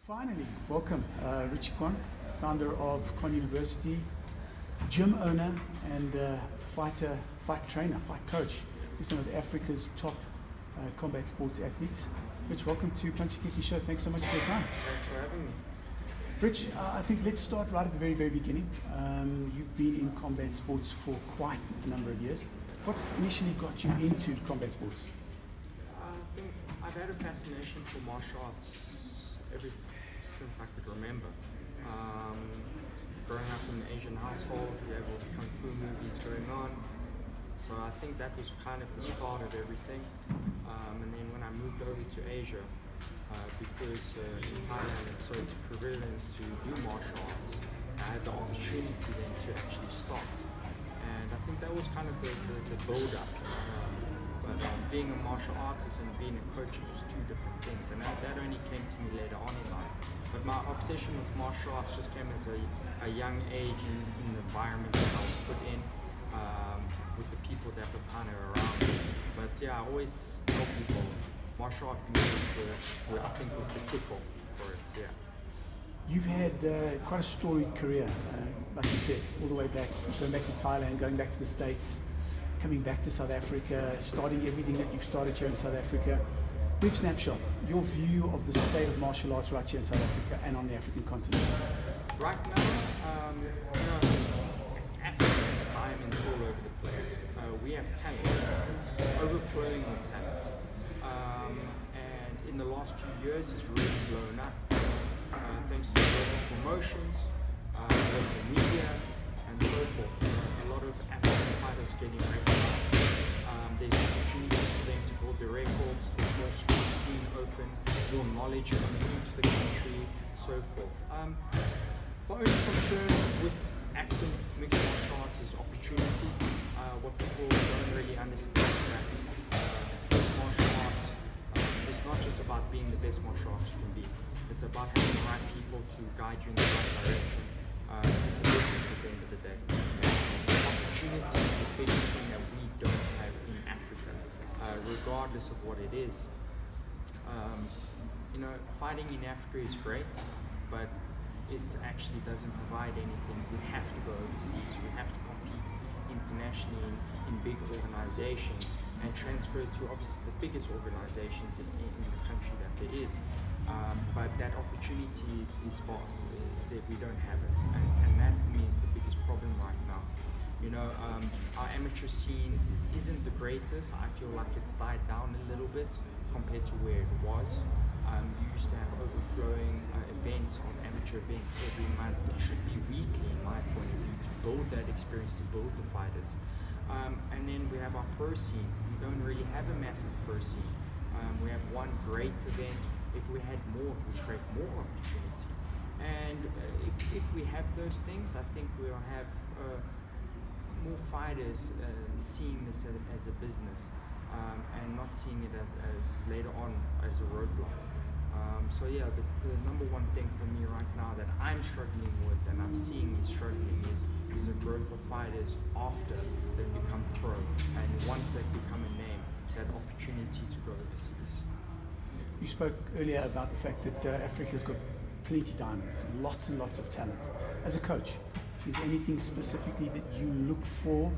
Finally, welcome, Quan, founder of Quan University, gym owner and fight trainer, fight coach to some of Africa's top combat sports athletes. Rich, welcome to Punchy Kiki Show. Thanks so much for your time. Thanks for having me. Rich, I think let's start right at the very, very beginning. You've been in combat sports for quite a number of years. What initially got you into combat sports? I think I've had a fascination for martial arts ever since I could remember. Growing up in an Asian household, we had all the kung fu movies going on. So I think that was kind of the start of everything. And then when I moved over to Asia, because in Thailand it's so prevalent to do martial arts, I had the opportunity then to actually start. And I think that was kind of the build-up. But being a martial artist and being a coach was two different things, and that only came to me later on in life. But my obsession with martial arts just came as a young age in the environment that I was put in, with the people that were kind of around me. But yeah, I always tell people martial art movies were I think was the kickoff for it. Yeah. You've had quite a storied career, like you said, all the way back, going back to Thailand, going back to the States, coming back to South Africa, starting everything that you've started here in South Africa. Brief snapshot, your view of the state of martial arts right here in South Africa and on the African continent. Right now, Africa is diamonds all over the place. We have talent, it's overflowing with talent. And in the last few years, it's really blown up. Thanks to local promotions, local media, and so forth. A lot of African fighters getting recognized. There's opportunities for them to build their records. There's more schools being open, more knowledge coming into the country, so forth. My only concern with African mixed martial arts is opportunity. What people don't really understand that mixed martial arts is not just about being the best martial arts you can be. It's about having the right people to guide you in the right direction. It's a business at the end of the day. Opportunity is the biggest thing that we don't have in Africa, regardless of what it is. Fighting in Africa is great, but it actually doesn't provide anything. We have to go overseas. We have to compete internationally in big organizations and transfer to obviously the biggest organizations in the country that there is. But that opportunity is vast, that we don't have it. And that for me is the biggest problem right now. Our amateur scene isn't the greatest. I feel like it's died down a little bit compared to where it was. You used to have overflowing events of amateur events every month. It should be weekly in my point of view to build that experience, to build the fighters. And then we have our pro scene. We don't really have a massive pro scene. We have one great event. If we had more, it would create more opportunity. And if we have those things, I think we'll have more fighters seeing this as a business and not seeing it as later on as a roadblock. So yeah, the number one thing for me right now that I'm struggling with and I'm seeing me struggling is the growth of fighters after they become pro, and once they become a name, that opportunity to go overseas. You spoke earlier about the fact that Africa's got plenty of diamonds, lots and lots of talent. As a coach, is there anything specifically that you look for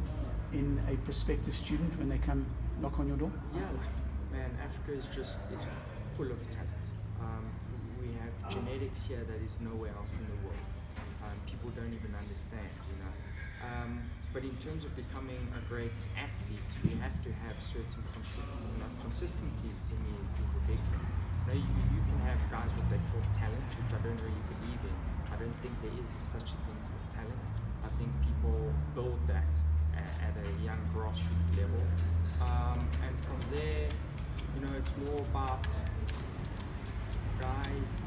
in a prospective student when they come knock on your door? Yeah, man, Africa is full of talent. We have genetics here that is nowhere else in the world. People don't even understand, But in terms of becoming a great athlete, you have to have certain consistency. To me, is a big thing. You can have guys what they call talent, which I don't really believe in. I don't think there is such a thing called talent. I think people build that at a young grassroots level, and from there, it's more about guys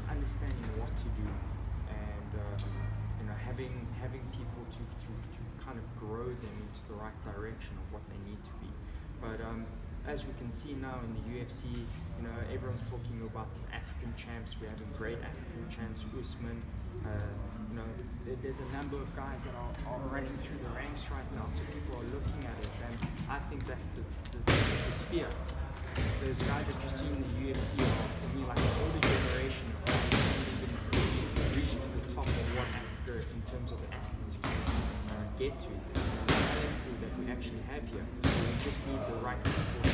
understanding what to do and having people to kind of grow them into the right direction of what they need to be. But as we can see now in the UFC, everyone's talking about African champs. We're having great African champs, Usman. There's a number of guys that are running through the ranks right now, so people are looking at it, and I think that's the spear. Those guys that you see in the UFC are, for me, like an older generation of guys get to, the talent pool that we actually have here. We just need the right people to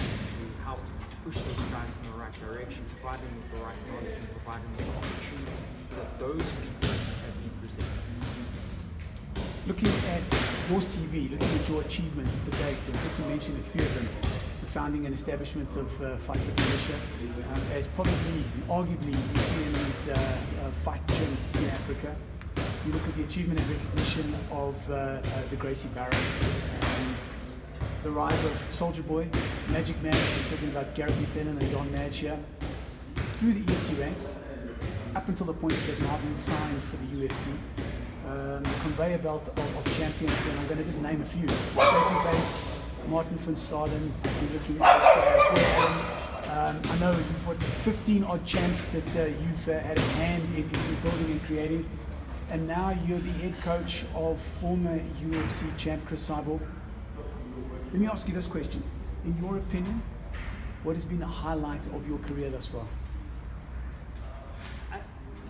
help push those guys in the right direction, provide them with the right knowledge, and provide them with the opportunity that those people have been presented. Looking at your CV, looking at your achievements to date, and just to mention a few of them, the founding and establishment of Fight Fit Malaysia, as probably, arguably, the preeminent fight gym in Africa. You look at the achievement and recognition of the Gracie Barra, the rise of Soldier Boy, Magic Man, we're talking about Garrett McLennan and Don Madge here, through the UFC ranks, up until the point that they've now been signed for the UFC. The conveyor belt of champions, and I'm going to just name a few. JP Base, Martin van Staden, you're looking at I know you've got 15 odd champs that you've had a hand in building and creating, and now you're the head coach of former UFC champ Chris Cyborg. Let me ask you this question. In your opinion, what has been the highlight of your career thus far?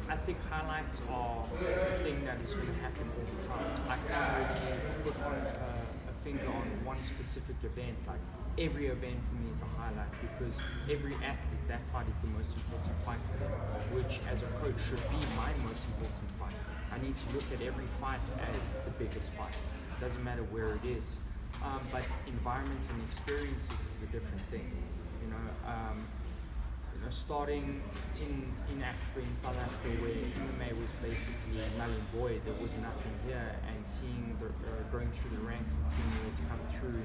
I think highlights are a thing that is going to happen all the time. I can't really put on a finger on one specific event. Like every event for me is a highlight because every athlete, that fight is the most important fight for them, which as a coach should be my most important fight. I need to look at every fight as the biggest fight. It doesn't matter where it is. But environments and experiences is a different thing. Starting in Africa, in South Africa, where MMA was basically null and void, there was nothing here, and seeing going through the ranks and seeing what's come through,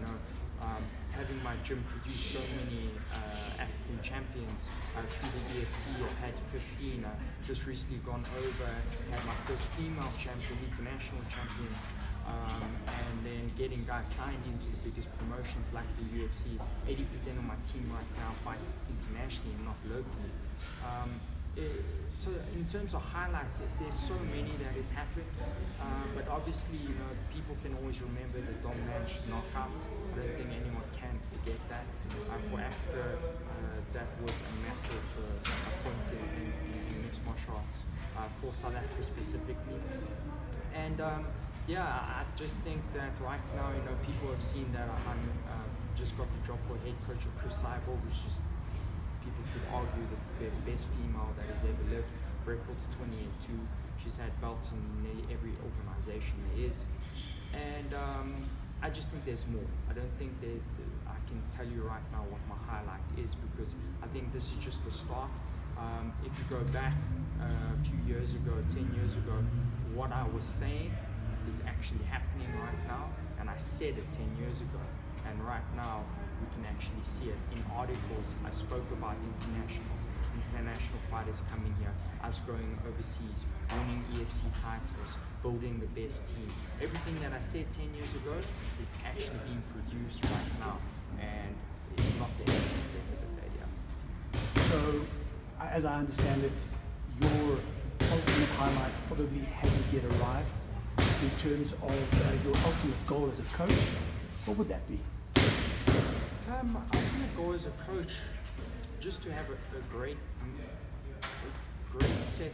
having my gym produce so many African champions through the EFC. I've had 15. Just recently gone over, had my first female champion, international champion, and then getting guys signed into the biggest promotions like the UFC. 80% of my team right now fight internationally and not locally. So in terms of highlights, there's so many that has happened, but obviously, people can always remember the Don Madge knockout. I don't think anyone can forget that. For Africa, that was a massive point in mixed martial arts, for South Africa specifically. And I just think that right now, people have seen that I'm just got the job for head coach of Chris Cyborg, which is, people could argue, the best female that has ever lived. Records 28-2. She's had belts in nearly every organization there is. And I just think there's more. I don't think that I can tell you right now what my highlight is, because I think this is just the start. If you go back a few years ago, 10 years ago, what I was saying is actually happening right now, and I said it 10 years ago, and right now we can actually see it in articles. I spoke about international fighters coming here, us going overseas, winning EFC titles, building the best team. Everything that I said 10 years ago is actually being produced right now, and it's not the end of the day. So, as I understand it, your ultimate highlight probably hasn't yet arrived. In terms of your ultimate goal as a coach, what would that be? My ultimate goal as a coach, just to have a great set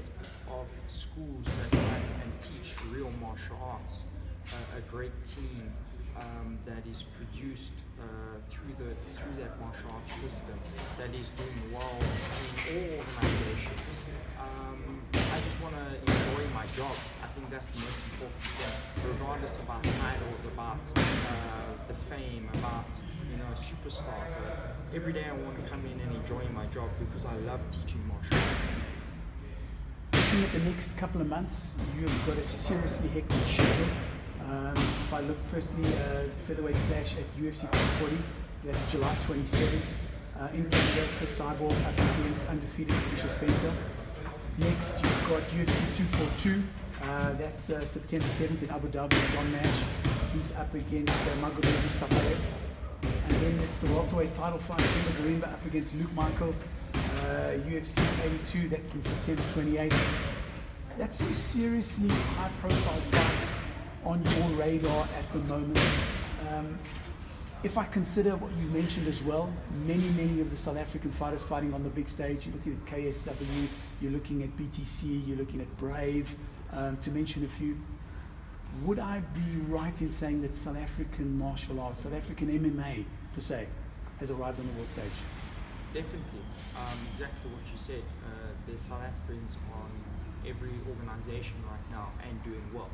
of schools that run and teach real martial arts, a great team that is produced through that martial arts system, that is doing well in all organizations. I just want to enjoy my job. I think that's the most important thing, regardless of our titles, about the fame, about superstars. Every day I want to come in and enjoy my job because I love teaching martial arts. Looking at the next couple of months, you've got a seriously hectic schedule. If I look firstly, featherweight clash at UFC 240, that's July 27th. In Canada, Chris Cyborg up against undefeated Felicia Spencer. Next, you've got UFC 242, that's September 7th in Abu Dhabi, Don Madge. He's up against Magomed Mustafayev. And then it's the welterweight title fight, Timur Garimba up against Luke Michael, UFC 82, that's in September 28th. That's some seriously high-profile fights on your radar at the moment. If I consider what you mentioned as well, many of the South African fighters fighting on the big stage, you're looking at KSW, you're looking at BTC, you're looking at Brave, to mention a few. would I be right in saying that South African martial arts, South African MMA per se, has arrived on the world stage? Definitely. Exactly what you said. There's South Africans on every organization right now and doing well.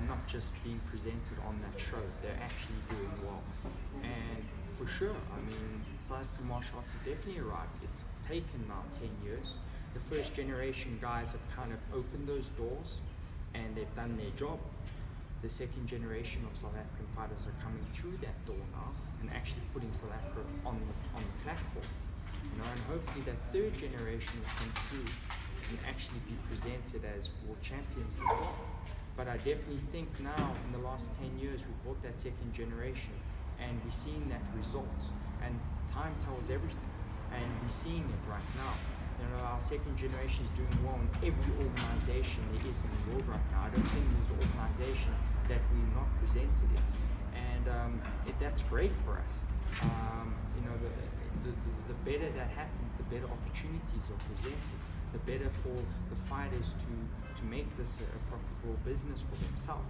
Not just being presented on that show, they're actually doing well. And for sure, I mean, South African martial arts has definitely arrived. It's taken now 10 years. The first generation guys have kind of opened those doors and they've done their job. The second generation of South African fighters are coming through that door now and actually putting South Africa on the platform. You know, and hopefully that third generation will come through and actually be presented as world champions as well. But I definitely think now, in the last 10 years, we've brought that second generation and we're seeing that result. And time tells everything. And we're seeing it right now. You know, our second generation is doing well in every organization there is in the world right now. I don't think there's an organization that we're not presented in. And that's great for us. You know, the better that happens, the better opportunities are presented. The better for the fighters to make this a profitable business for themselves,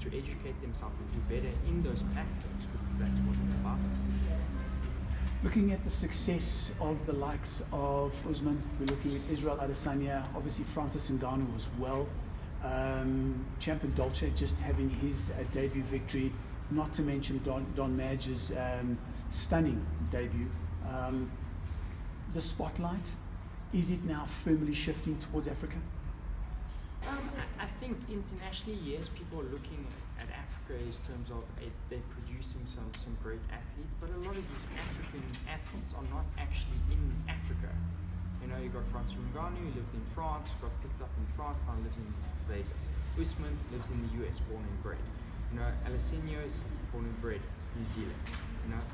to educate themselves and do better in those platforms, because that's what it's about. Looking at the success of the likes of Usman, we're looking at Israel Adesanya, obviously Francis Ngannou as well. Champion Dolce just having his debut victory, not to mention Don Madge's stunning debut. The spotlight, is it now firmly shifting towards Africa? I think internationally, yes, people are looking at Africa in terms of they're producing some great athletes, but a lot of these African athletes are not actually in Africa. You know, you got Francis Ngannou, who lived in France, got picked up in France, now lives in Vegas. Usman lives in the US, born and bred. You know, Adesanya is born and bred New Zealand. You know,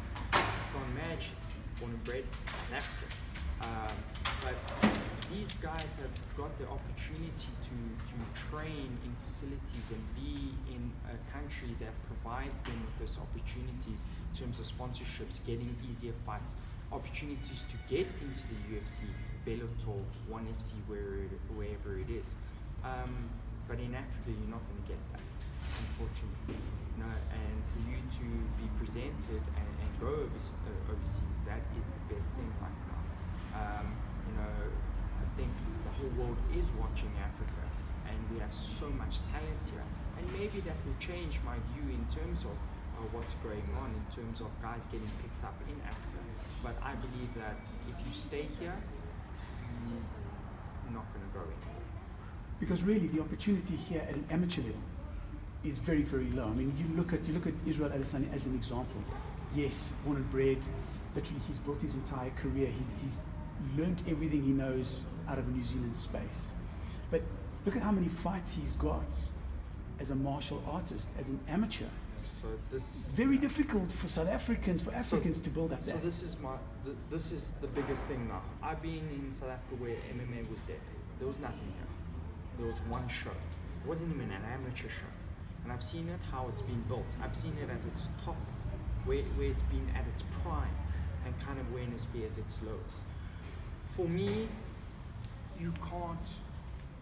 Don Madge, born and bred South Africa. But these guys have got the opportunity to train in facilities and be in a country that provides them with those opportunities in terms of sponsorships, getting easier fights, opportunities to get into the UFC, Bellator, ONE FC, wherever it is. But in Africa, you're not going to get that, unfortunately. You know, and for you to be presented and go overseas, that is the best thing right now. You know, I think the whole world is watching Africa, and we have so much talent here. And maybe that will change my view in terms of what's going on, in terms of guys getting picked up in Africa. But I believe that if you stay here, you're not going to go anywhere. Because really, the opportunity here at an amateur level is very, very low. I mean, you look at Israel Adesanya as an example. Yes, born and bred. Literally, he's built his entire career. He's learned everything he knows out of a New Zealand space. But look at how many fights he's got as a martial artist, as an amateur. So this very difficult for South Africans, to build up that. So this is the biggest thing now. I've been in South Africa where MMA was dead. There was nothing here. There was one show. It wasn't even an amateur show. And I've seen it, how it's been built. I've seen it at its top, where it's been at its prime, and kind of when it's been at its lowest. For me, you can't,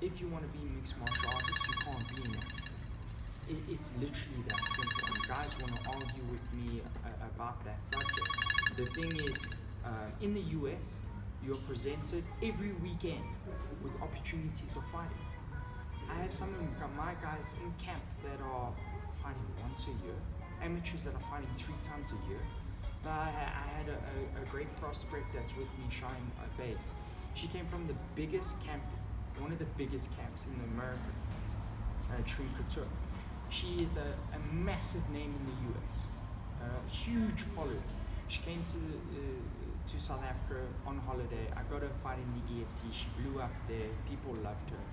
if you want to be a mixed martial artist, you can't be in Africa. It's literally that simple. And guys want to argue with me about that subject. The thing is, in the US, you're presented every weekend with opportunities of fighting. I have some of my guys in camp that are fighting once a year, amateurs that are fighting 3 times a year. I had a great prospect that's with me, Shine Base. She came from the biggest camp, one of the biggest camps in America, Tree Couture. She is a massive name in the US, huge following. She came to South Africa on holiday. I got her fight in the EFC. She blew up there. People loved her.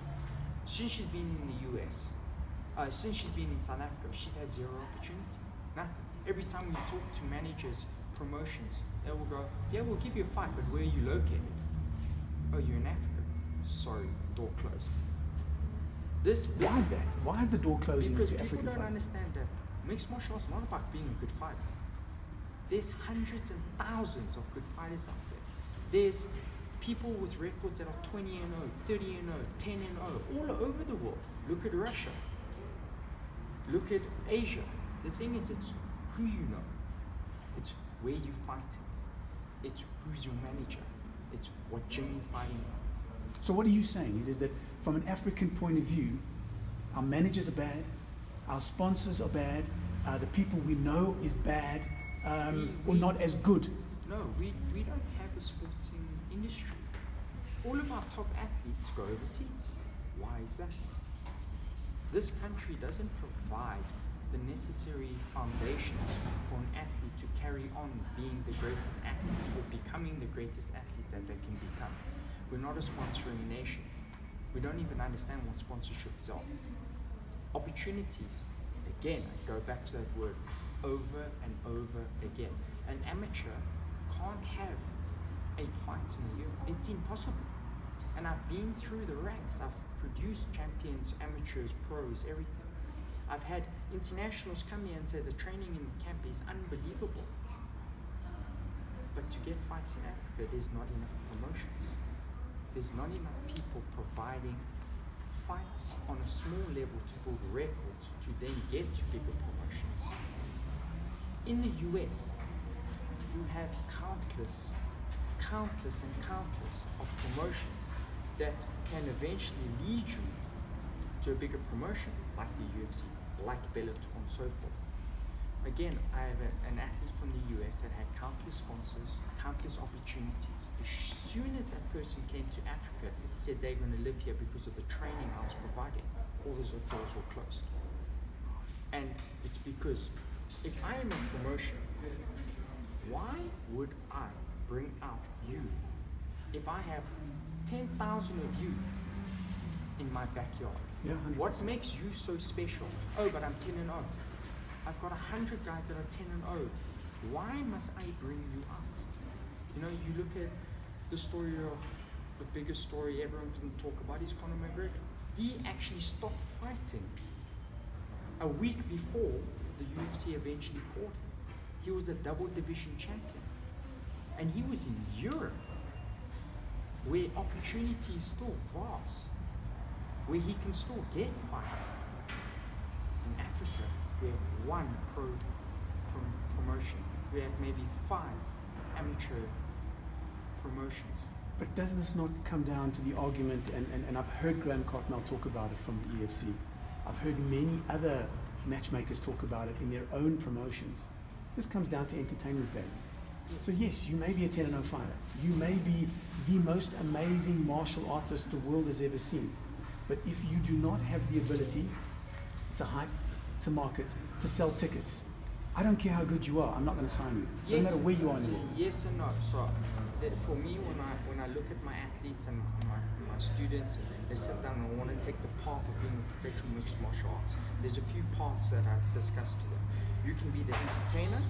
Since she's been in the US, since she's been in South Africa, she's had zero opportunity, nothing. Every time we talk to managers, promotions, they will go, yeah, we'll give you a fight, but where are you located? Oh, you're in Africa. Sorry, door closed. Why is that? Why is the door closing because to African people don't fighters? understand that mixed martial arts is not about being a good fighter. There's hundreds and thousands of good fighters out there. There's people with records that are 20-0, 30-0, 10-0, all over the world. Look at Russia. Look at Asia. The thing is, it's who you know. It's where you're fighting. It's who's your manager. It's what gym you're fighting on. So what are you saying is that from an African point of view, our managers are bad, our sponsors are bad, the people we know is bad, or not as good? No, we don't have a sporting industry. All of our top athletes go overseas. Why is that? This country doesn't provide the necessary foundations for an athlete to carry on being the greatest athlete or becoming the greatest athlete that they can become. We're not a sponsoring nation. We don't even understand what sponsorships are. Opportunities, again, I go back to that word over and over again. An amateur can't have 8 fights in a year. It's impossible. And I've been through the ranks. I've produced champions, amateurs, pros, everything. I've had internationals come here and say the training in the camp is unbelievable. But to get fights in Africa, there's not enough promotions. There's not enough people providing fights on a small level to build records to then get to bigger promotions. In the US, you have countless of promotions that can eventually lead you to a bigger promotion, like the UFC, like Bellator, and so forth. Again, I have an athlete from the US that had countless sponsors, countless opportunities. As soon as that person came to Africa, said they're going to live here because of the training I was providing, all those doors were closed. And it's because if I am a promotion, why would I bring out you if I have 10,000 of you in my backyard? Yeah, 100%. What makes you so special? Oh, but I'm 10-0. I've got 100 guys that are 10-0. Why must I bring you out? You know, you look at the story of the biggest story everyone can talk about is Conor McGregor. He actually stopped fighting a week before the UFC eventually caught him. He was a double division champion. And he was in Europe, where opportunity is still vast, where he can still get fights. In Africa, we have one promotion. We have maybe 5 amateur promotions. But does this not come down to the argument, and I've heard Graham Cartmel talk about it from the EFC, I've heard many other matchmakers talk about it in their own promotions. This comes down to entertainment value. So yes, you may be a 10-0 fighter. You may be the most amazing martial artist the world has ever seen. But if you do not have the ability to hype, to market, to sell tickets, I don't care how good you are, I'm not going to sign you. Yes, no matter where you are in the world. Yes and no. So for me, when I look at my athletes and my students, they sit down and want to take the path of being a professional mixed martial arts. There's a few paths that I've discussed to them. You can be the entertainer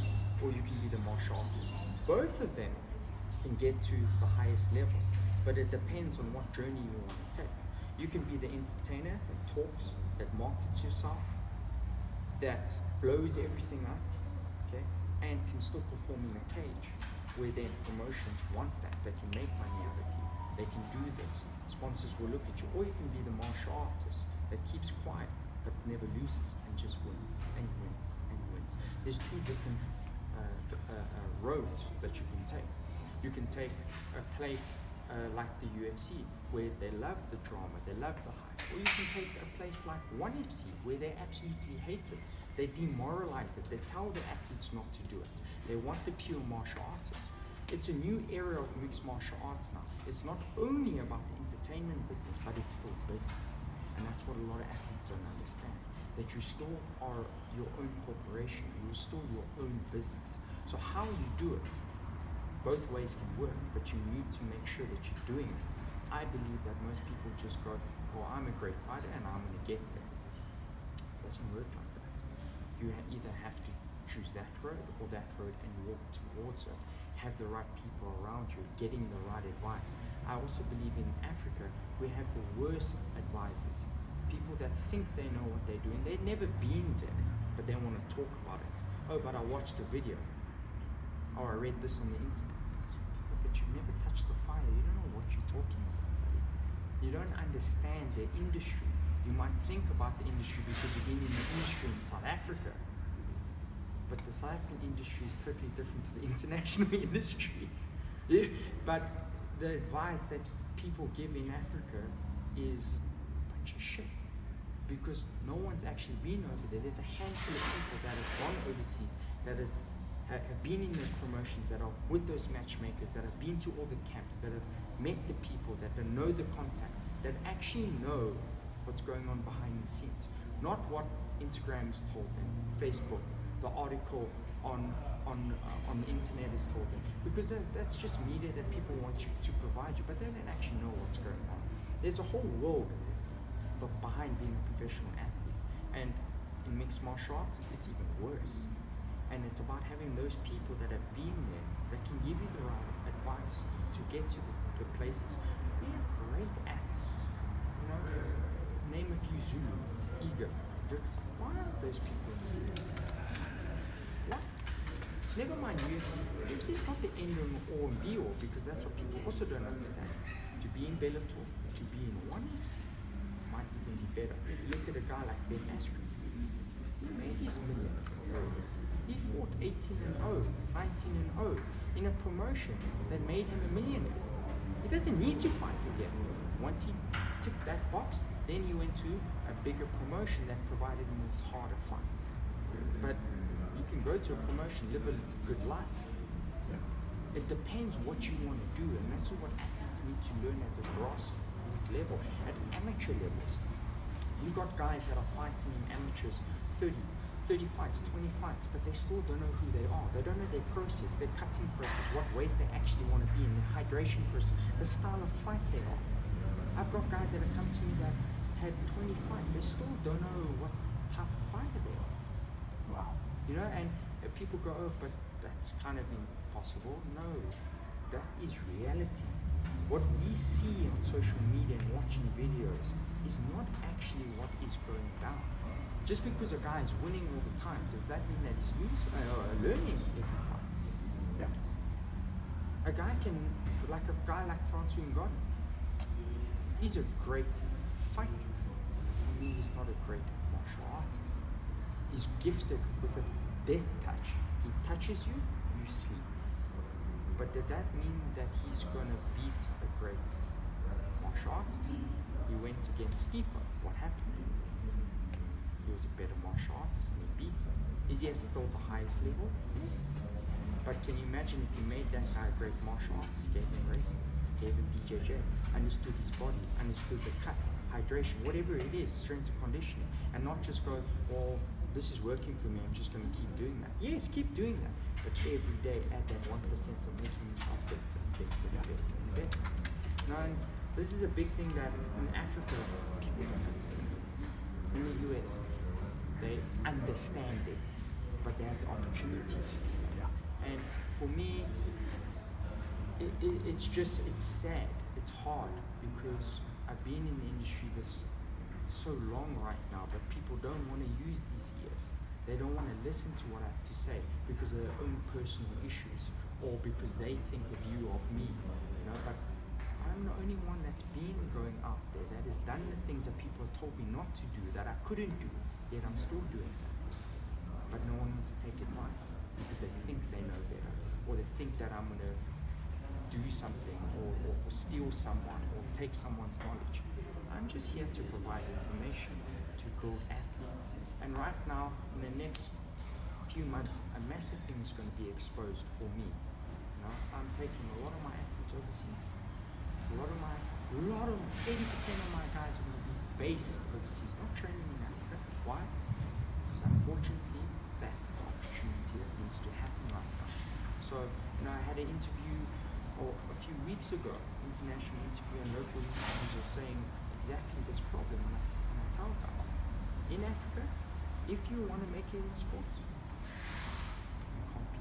or you can be the martial artist. Both of them can get to the highest level, but it depends on what journey you want to take. You can be the entertainer that talks, that markets yourself, that blows everything up, okay, and can still perform in a cage, where then promotions want that. They can make money out of you. They can do this. Sponsors will look at you. Or you can be the martial artist that keeps quiet but never loses and just wins and wins and wins. There's 2 different roads that you can take. You can take a place like the UFC, where they love the drama, they love the hype. Or you can take a place like ONE FC, where they absolutely hate it. They demoralize it. They tell the athletes not to do it. They want the pure martial artists. It's a new era of mixed martial arts now. It's not only about the entertainment business, but it's still business. And that's what a lot of athletes don't understand. That you still are your own corporation, you're still your own business. So how you do it, both ways can work, but you need to make sure that you're doing it. I believe that most people just go, oh, I'm a great fighter and I'm going to get there. It doesn't work like that. You either have to choose that road or that road and walk towards it. Have the right people around you, getting the right advice. I also believe in Africa, we have the worst advisors. People that think they know what they're doing. They've never been there, but they want to talk about it. Oh, but I watched a video. Oh, I read this on the internet. But you've never touched the fire. You don't know what you're talking about, buddy. You don't understand the industry. You might think about the industry because you've been in the industry in South Africa, but the South African industry is totally different to the international industry. Yeah. But the advice that people give in Africa is a bunch of shit, because no one's actually been over there. There's a handful of people that have gone overseas, that have been in those promotions, that are with those matchmakers, that have been to all the camps, that have met the people, that know the contacts, that actually know what's going on behind the scenes, not what Instagram has told them, Facebook, the article on the internet has told them, because that's just media that people want you to provide you, but they don't actually know what's going on. There's a whole world behind being a professional athlete, and in mixed martial arts, it's even worse. And it's about having those people that have been there, that can give you the right advice to get to the places. We have great athletes, you know. Name a few: Zulu, Iga, Vic. Why aren't those people in the UFC? What? Never mind UFC. UFC is not the end all and be all, because that's what people also don't understand. To be in Bellator, to be in ONE FC might even be better. Look at a guy like Ben Askren. He made his millions. He fought 18-0, 19-0 in a promotion that made him a millionaire. He doesn't need to fight again. Once he ticked that box, then he went to a bigger promotion that provided him with harder fights. But you can go to a promotion, live a good life. It depends what you want to do, and that's what athletes need to learn at a grassroots level, at amateur levels. You've got guys that are fighting in amateurs 30 fights, 20 fights, but they still don't know who they are. They don't know their process, their cutting process, what weight they actually want to be in, their hydration process, the style of fight they are. I've got guys that have come to me that had 20 fights. They still don't know what type of fighter they are. Wow. You know, and people go, oh, but that's kind of impossible. No, that is reality. What we see on social media and watching videos is not actually what is going down. Just because a guy is winning all the time, does that mean that he's learning every fight? Yeah. A guy like Francois Ngannou, he's a great fighter. For me, he's not a great martial artist. He's gifted with a death touch. He touches you, you sleep. But did that mean that he's going to beat a great martial artist? He went against Stipe. What happened? He was a better martial artist and he beat him. Is he still the highest level? Yes. But can you imagine if you made that guy a great martial artist, gave him racing, gave him BJJ, understood his body, understood the cut, hydration, whatever it is, strength and conditioning, and not just go, well, this is working for me, I'm just going to keep doing that. Yes, keep doing that, but every day add that 1% of making yourself better and better and better and better. Now, and this is a big thing that in Africa, people don't understand. In the US, they understand it, but they have the opportunity to do it. Yeah. And for me, it's sad, it's hard, because I've been in the industry this so long right now, but people don't want to use these ears. They don't want to listen to what I have to say because of their own personal issues, or because they think of you, of me, you know. But I'm the only one that's been going out there, that has done the things that people told me not to do, that I couldn't do, yet I'm still doing that. But no one wants to take advice because they think they know better, or they think that I'm going to do something, or steal someone, or take someone's knowledge. I'm just here to provide information, to build athletes. And right now, in the next few months, a massive thing is going to be exposed for me. You know, I'm taking a lot of my athletes overseas. 80% of my guys are going to be based overseas, not training in Africa. Why? Because unfortunately, that's the opportunity that needs to happen right now. So, you know, I had an interview a few weeks ago, international interview, and local interviews are saying exactly this problem. And I tell guys, in Africa, if you want to make it in the sport, you can't be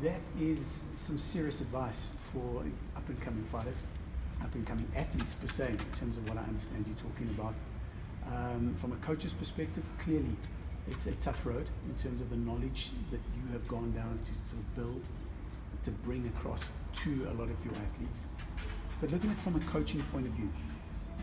here. That is some serious advice for up-and-coming fighters, up-and-coming athletes per se, in terms of what I understand you're talking about. From a coach's perspective, clearly it's a tough road in terms of the knowledge that you have gone down to sort of build, to bring across to a lot of your athletes. But looking at it from a coaching point of view,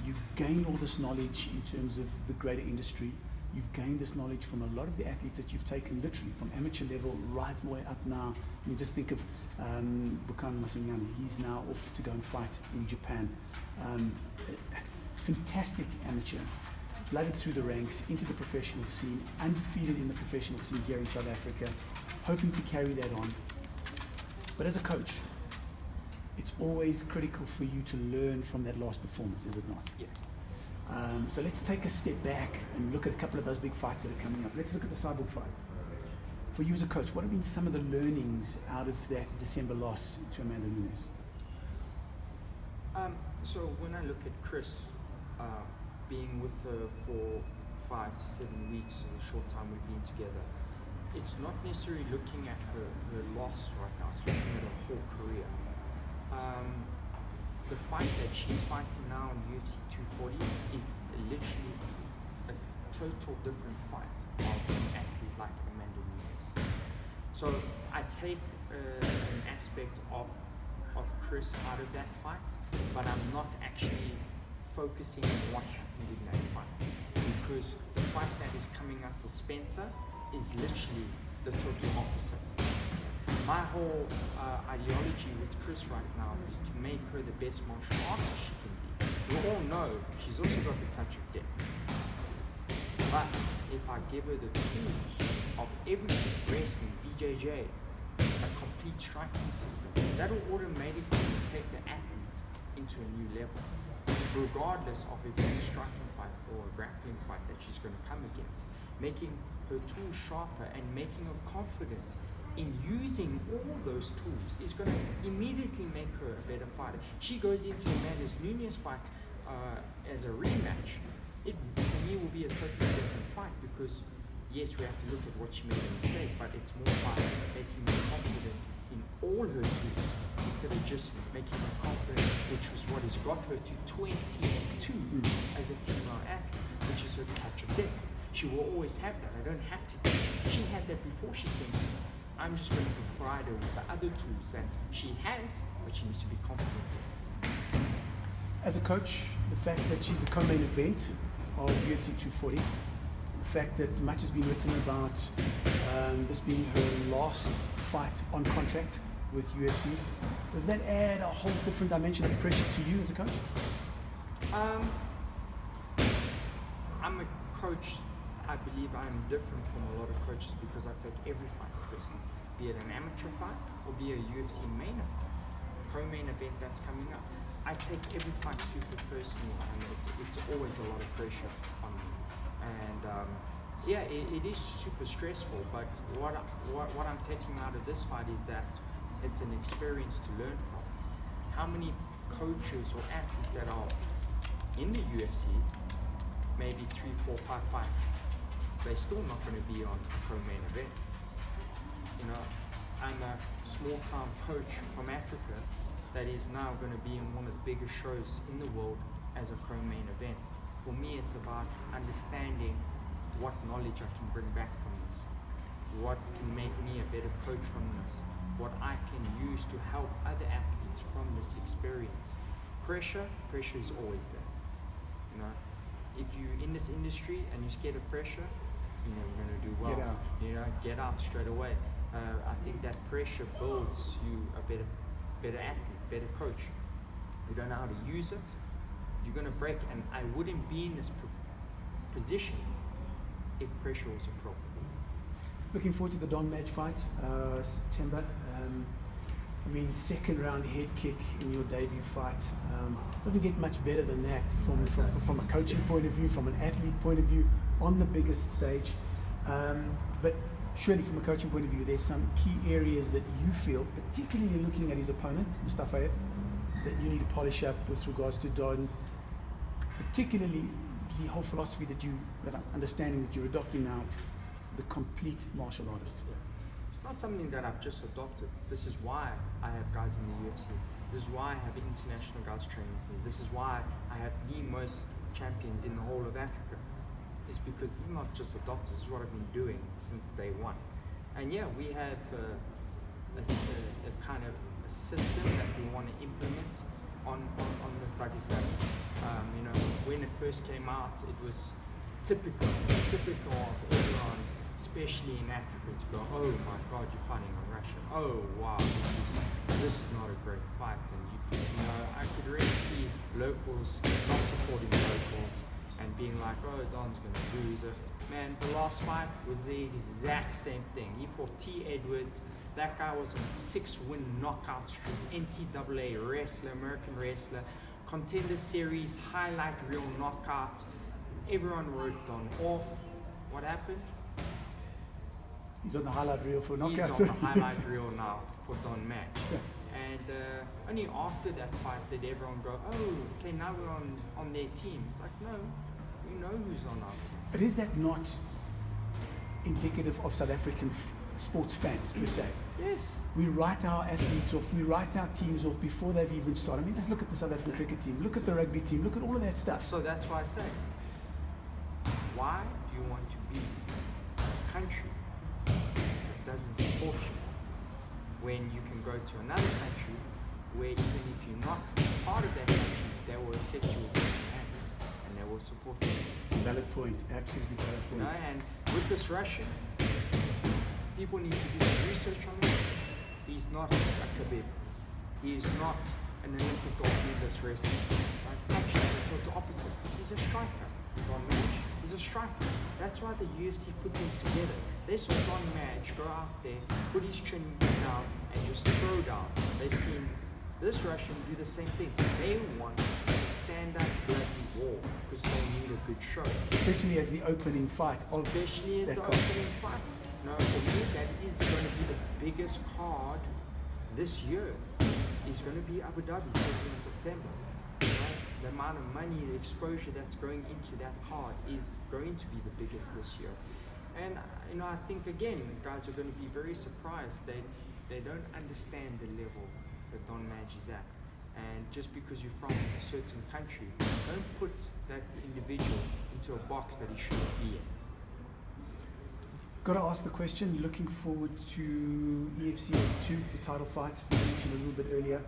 you've gained all this knowledge in terms of the greater industry. You've gained this knowledge from a lot of the athletes that you've taken literally from amateur level right the way up now. I mean, just think of Quan. He's now off to go and fight in Japan. Fantastic amateur, blooded through the ranks into the professional scene, undefeated in the professional scene here in South Africa, hoping to carry that on. But as a coach, it's always critical for you to learn from that last performance, is it not? Yeah. So let's take a step back and look at a couple of those big fights that are coming up. Let's look at the Cyborg fight. For you as a coach, what have been some of the learnings out of that December loss to Amanda Nunes? So when I look at Chris, being with her for 5 to 7 weeks, in the short time we've been together, it's not necessarily looking at her loss right now, it's looking at her whole career. The fight that she's fighting now in UFC 240 is literally a total different fight of an athlete like Amanda Nunes. So I take an aspect of Chris out of that fight, but I'm not actually focusing on what happened in that fight, because the fight that is coming up with Spencer is literally the total opposite. My whole ideology with Chris right now is to make her the best martial artist she can be. We all know she's also got the touch of death. But if I give her the tools of everything, wrestling, BJJ, a complete striking system, that will automatically take the athlete into a new level, regardless of if it's a striking fight or a grappling fight that she's going to come against. Making her tools sharper and making her confident in using all those tools is going to immediately make her a better fighter. She goes into Amanda Nunes fight as a rematch. It, for me, will be a totally different fight, because yes, we have to look at what she made a mistake, but it's more about making her confident in all her tools instead of just making her confident, which was what has got her to 22 as a female athlete, which is her touch of death. She will always have that. I don't have to teach her. She had that before she came to me. I'm just going to provide her with the other tools that she has, but she needs to be confident with. As a coach, the fact that she's the co-main event of UFC 240, the fact that much has been written about this being her last fight on contract with UFC, does that add a whole different dimension of pressure to you as a coach? I'm a coach. I believe I'm different from a lot of coaches because I take every fight personally, be it an amateur fight or be a UFC main event, co-main event that's coming up. I take every fight super personally, and it's always a lot of pressure on me. And yeah, it is super stressful, but what I'm taking out of this fight is that it's an experience to learn from. How many coaches or athletes that are in the UFC, maybe 3, 4, 5 fights, they're still not going to be on a co-main event. You know, I'm a small-time coach from Africa that is now going to be in one of the biggest shows in the world as a co-main event. For me, it's about understanding what knowledge I can bring back from this, what can make me a better coach from this, what I can use to help other athletes from this experience. Pressure is always there. You know, if you're in this industry and you're scared of pressure, you're never going to do well. Get out. You know, get out straight away. I think that pressure builds you a better athlete, better coach. If you don't know how to use it, you're going to break. And I wouldn't be in this position if pressure was a problem. Looking forward to the Don Madge fight, September. I mean, second round head kick in your debut fight. Doesn't get much better than that from a coaching point of view, from an athlete point of view, on the biggest stage. But surely from a coaching point of view, there's some key areas that you feel, particularly looking at his opponent, Mustafaev, that you need to polish up with regards to Don, particularly the whole philosophy that I'm understanding that you're adopting now, the complete martial artist. Yeah. It's not something that I've just adopted. This is why I have guys in the UFC. This is why I have international guys training with me. This is why I have the most champions in the whole of Africa. It's because this is not just adopted, this is what I've been doing since day one. And yeah, we have a kind of a system that we want to implement on Pakistan. When it first came out, it was typical of everyone, especially in Africa, to go, oh my God, you're fighting on Russia. Oh wow, this is not a great fight. And I could really see locals not supporting locals and being like, oh, Don's gonna lose it. Man, the last fight was the exact same thing. He fought T. Edwards. That guy was on a 6-win knockout streak, NCAA wrestler, American wrestler, Contender Series, highlight reel knockouts. Everyone wrote Don off. What happened? He's on the highlight reel for knockouts. He's on the highlight reel now for Don match. Yeah. And only after that fight did everyone go, oh, okay, now we're on their team. It's like, no, we know who's on our team. But is that not indicative of South African sports fans per se? Yes. We write our athletes off, we write our teams off before they've even started. I mean, just look at the South African cricket team, look at the rugby team, look at all of that stuff. So that's why I say, why do you want to be a country that doesn't support you when you can go to another country where even if you're not part of that country, they will accept you with open hands and they will support you? Valid point, absolutely valid point. And with this Russian, people need to do some research on him. He's not a Khabib. He is not an Olympic gold medalist wrestler. Right? Actually, it's the total opposite. He's a striker. Don Madge is a striker. That's why the UFC put them together. They saw Don Madge go out there, put his chin down, and just throw down. They've seen this Russian do the same thing. They want a stand-up bloody war because they need a good show. Especially as the opening fight. Especially as the opening fight. No, for me, that is going to be the biggest card this year. Is going to be Abu Dhabi, 7th September. Right? The amount of money, the exposure that's going into that card is going to be the biggest this year. And I think again, guys are going to be very surprised. They don't understand the level that Don Madge is at. And just because you're from a certain country, don't put that individual into a box that he shouldn't be in. Got to ask the question, looking forward to EFC 2, the title fight, we mentioned a little bit earlier,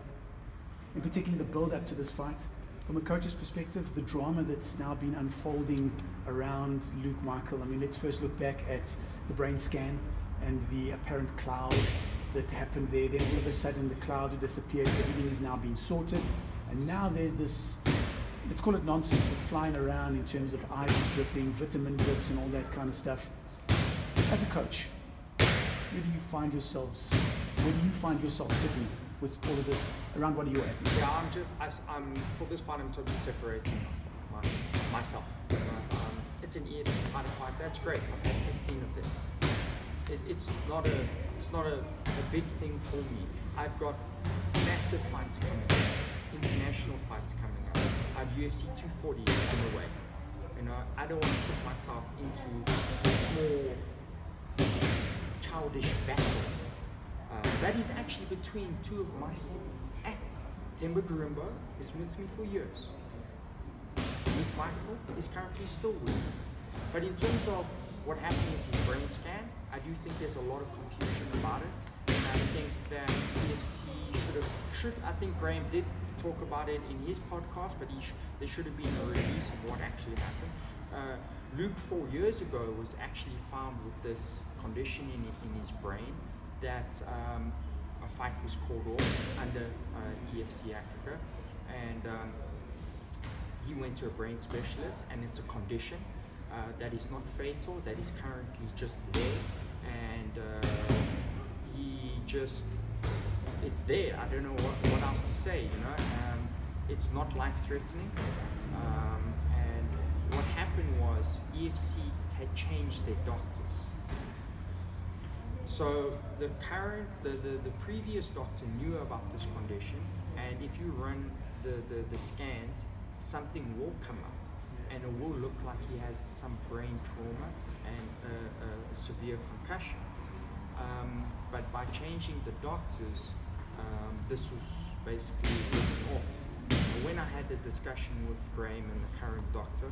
in particular the build-up to this fight. From a coach's perspective, the drama that's now been unfolding around Luke Michael. I mean, let's first look back at the brain scan and the apparent cloud that happened there. Then all of a sudden the cloud had disappeared, everything has now been sorted, and now there's this, let's call it nonsense, that's flying around in terms of IV dripping, vitamin drips and all that kind of stuff. As a coach, where do you find yourself sitting with all of this around one of your athletes? Yeah, I'm for this fight, I'm totally separating myself. It's an EFC title fight. That's great. I've had 15 of them. It's not a big thing for me. I've got massive fights coming up, international fights coming up. I have UFC 240 on the way. I don't want to put myself into a small childish battle. That is actually between two of my athletes. Temba Gurimbo is with me for years. Luke Michael is currently still with me. But in terms of what happened with his brain scan, I do think there's a lot of confusion about it. And I think that EFC I think Graham did talk about it in his podcast, but there should have been a release of what actually happened. Luke 4 years ago was actually found with this condition in his brain that a fight was called off under EFC Africa, and he went to a brain specialist, and it's a condition that is not fatal, that is currently just there, and it's there. I don't know what else to say, it's not life-threatening, and what happened was EFC had changed their doctors. So the previous doctor knew about this condition, and if you run the scans, something will come up, and it will look like he has some brain trauma and a severe concussion. But by changing the doctors, this was basically written off. When I had the discussion with Graham and the current doctor,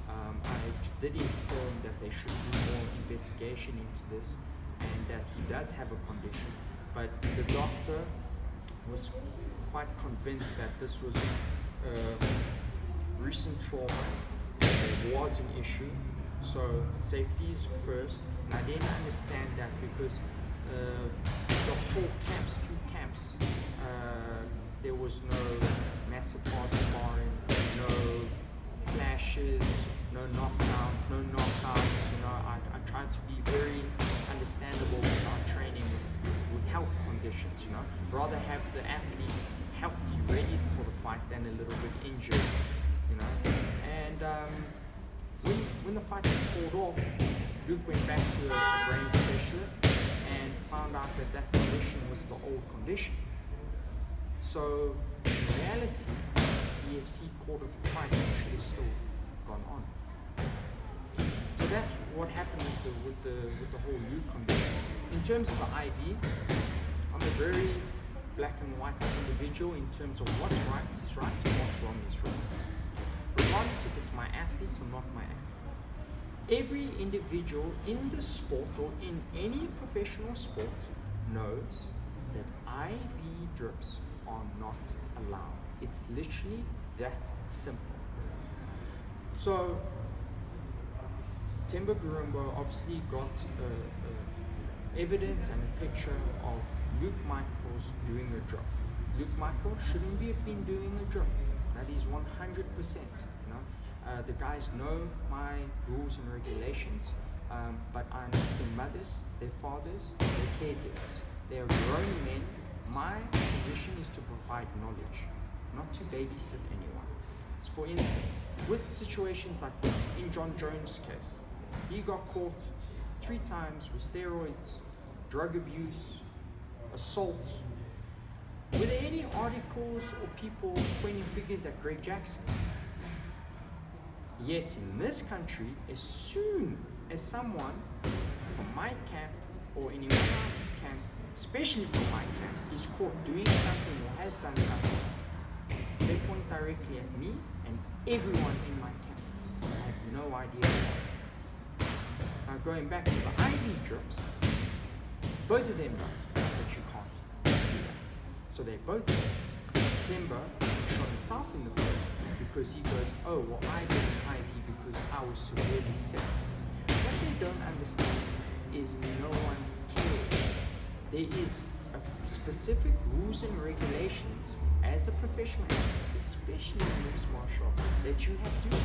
I did inform that they should do more investigation into this, and that he does have a condition, but the doctor was quite convinced that this was recent trauma, there was an issue, so safety is first. And I didn't understand that because the whole camps, 2 camps, there was no massive hard sparring, no flashes, no knockdowns, no knockouts. You know, I tried to be very understandable with our training with health conditions. You know, rather have the athlete healthy, ready for the fight than a little bit injured. You know, and when the fight was called off, Luke went back to a brain specialist and found out that that condition was the old condition. So in reality, EFC called off the fight and should have still gone on. So that's what happened with the whole Luke condition. In terms of the ID, I'm a very black and white individual in terms of what's right is right and what's wrong is wrong. Regardless if it's my athlete or not my athlete. Every individual in the sport or in any professional sport knows that IV drips are not allowed. It's literally that simple. So, Temba Gurumbo obviously got evidence and a picture of Luke Michaels doing a drop. Luke Michael shouldn't have been doing a drop. That is 100%. You know, the guys know my rules and regulations, but I'm their mothers, their fathers, their caregivers. They are grown men. My position is to provide knowledge, not to babysit anyone. So for instance, with situations like this, in John Jones' case, he got caught 3 times with steroids, drug abuse, assault. Were there any articles or people pointing fingers at Greg Jackson? Yet in this country, as soon as someone from my camp or anyone else's camp, especially from my camp, is caught doing something or has done something, they point directly at me and everyone in my camp. I have no idea why. Now going back to the IV drips, both of them know that you can't do that. So they both know. Temba shot himself in the foot because he goes, oh, well, I did an IV because I was severely sick. What they don't understand is no one cares. There is a specific rules and regulations as a professional athlete, especially in mixed martial arts, that you have to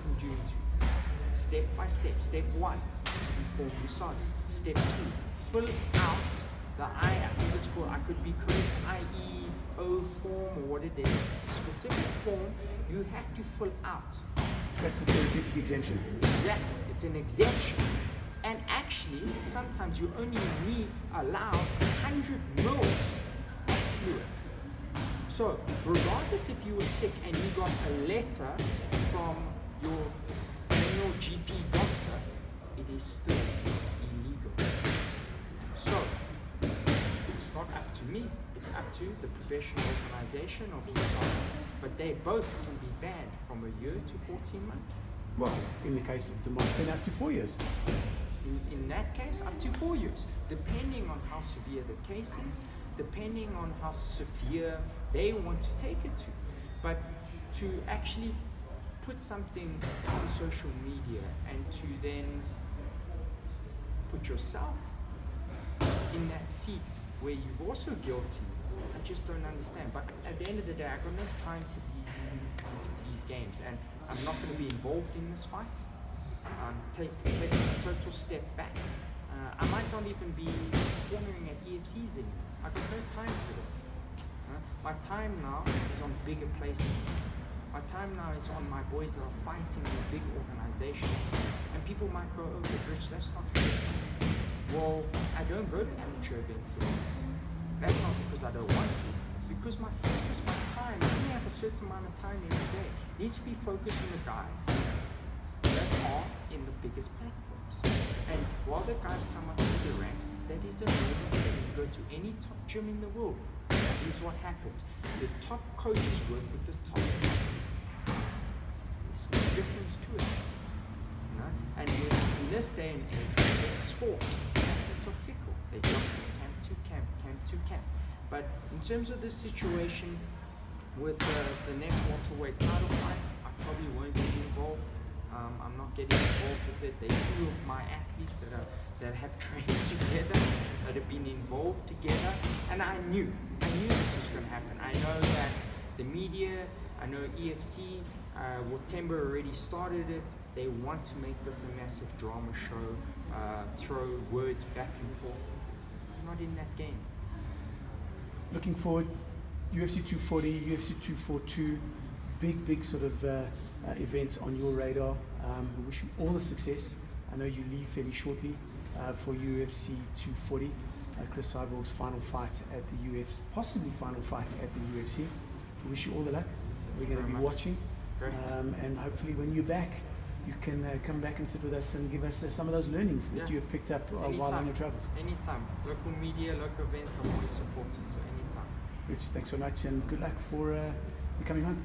conduce to. Step by step. Step 1, inform USADA. Step 2, fill out the I think it's called, I could be correct, IEO form or what it is. Specific form you have to fill out. That's the therapeutic exemption. Exactly, it's an exemption. And actually, sometimes you only need allow 100 mils of fluid. So, regardless if you were sick and you got a letter from your general GP doctor, it is still illegal. So, it's not up to me, it's up to the professional organization of USADA. But they both can be banned from a year to 14 months. Well, in the case of Demarcus, up to 4 years. In that case, up to 4 years, depending on how severe the case is, depending on how severe they want to take it to. But to actually put something on social media and to then put yourself in that seat where you're also guilty, I just don't understand. But at the end of the day, I've got no time for these games, and I'm not going to be involved in this fight. Taking a total step back. I might not even be cornering at EFCs anymore. I've got no time for this. My time now is on bigger places. My time now is on my boys that are fighting in big organizations. And people might go, oh, but Rich, that's not fair. Well, I don't go to amateur events anymore. That's not because I don't want to. Because my focus, my time, I only have a certain amount of time every day. Needs to be focused on the guys that are in the biggest platforms. And while the guys come up through the ranks, that is a normal thing. You go to any top gym in the world, that is what happens. The top coaches work with the top athletes. There's no difference to it. You know? And in this day and age, with sport, athletes are fickle. They jump from camp to camp, camp to camp. But in terms of this situation, With the next welterweight title fight, I probably won't be involved. I'm not getting involved with it. They're two of my athletes that have trained together, that have been involved together, and I knew this was going to happen. I know that the media, I know EFC, Watemba already started it. They want to make this a massive drama show, throw words back and forth. I'm not in that game. Looking forward, UFC 240, UFC 242, big sort of events on your radar. We wish you all the success. I know you leave fairly shortly for UFC 240, Chris Cyborg's final fight at the UFC, possibly final fight at the UFC. We wish you all the luck. We're going to be watching, and hopefully when you're back, you can come back and sit with us and give us some of those learnings that you have picked up while on your travels. Anytime. Local media, local events, I'm always supporting, so anytime. Rich, thanks so much and good luck for the coming months.